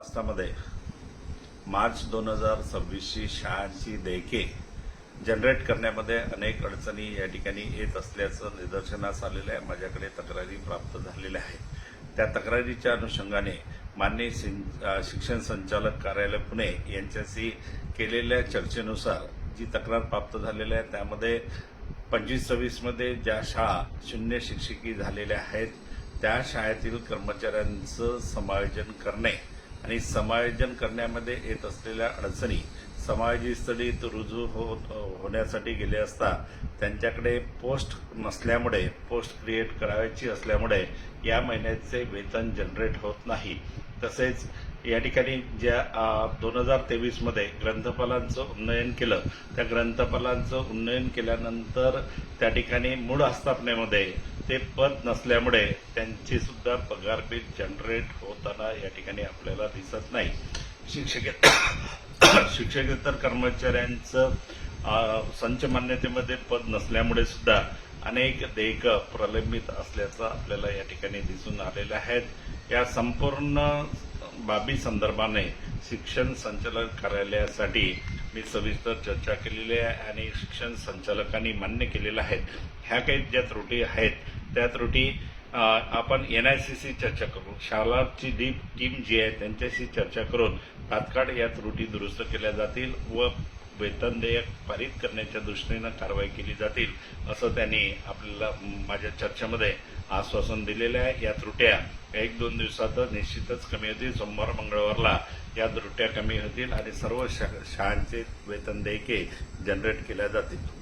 महाराष्ट्रामध्ये मार्च 2026ची शाळांची देयके जनरेट करण्यामध्ये अनेक अडचणी या ठिकाणी येत असल्याचं निदर्शनास आलेलं आहे। माझ्याकडे तक्रारी प्राप्त झालेल्या आहेत। त्या तक्रारीच्या अनुषंगाने माननीय शिक्षण संचालक कार्यालय पुणे यांच्याशी केलेल्या चर्चेनुसार जी तक्रार प्राप्त झालेली आहे त्यामध्ये 25-26 मध्ये ज्या शाळा शून्य शिक्षकी झालेल्या आहेत त्या शाळेतील कर्मचाऱ्यांचं समायोजन करणे आणि समायोजन करण्यामध्ये येत असलेल्या अडचणी समायोजित रुजू होण्यासाठी गेले असता त्यांच्याकडे पोस्ट नसल्यामुळे पोस्ट क्रिएट करायची असल्यामुळे या महिन्याचे वेतन जनरेट होत नाही। तसेच या ठिकाणी ज्या 2023 मध्ये ग्रंथपालांचं उन्नयन केलं त्या ग्रंथपालांचं उन्नयन केल्यानंतर त्या ठिकाणी मूळ आस्थापनेमध्ये ते पद नसल्यामुळे त्यांची सुद्धा पगार बिल जनरेट होताना या ठिकाणी आपल्याला दिसत नाही। शिक्षकेतर कर्मचाऱ्यांचं संच मान्यतेमध्ये पद नसल्यामुळे सुद्धा अनेक देयकं प्रलंबित असल्याचं आपल्याला या ठिकाणी दिसून आलेलं आहे। या संपूर्ण बाबी संदर्भाने शिक्षण संचालक कार्यालयासाठी मी सविस्तर चर्चा केलेली आहे आणि शिक्षण संचालकांनी मान्य केलेल्या आहेत। ह्या काही ज्या त्रुटी आहेत त्या त्रुटी आपण NICC चर्चा करू, शालाची टीम जी आहे त्यांच्याशी चर्चा करून तात्काळ या त्रुटी दुरुस्त केल्या जातील व वेतन देयक पारित करण्याच्या दृष्टीने कारवाई केली जातील असं त्यांनी आपल्याला माझ्या चर्चेमध्ये आश्वासन दिलेलं आहे। या त्रुट्या 1-2 दिवसात निश्चितच कमी होतील। सोमवार मंगळवारला या त्रुट्या कमी होतील आणि सर्व शाळांचे वेतन देयके जनरेट केल्या जातील।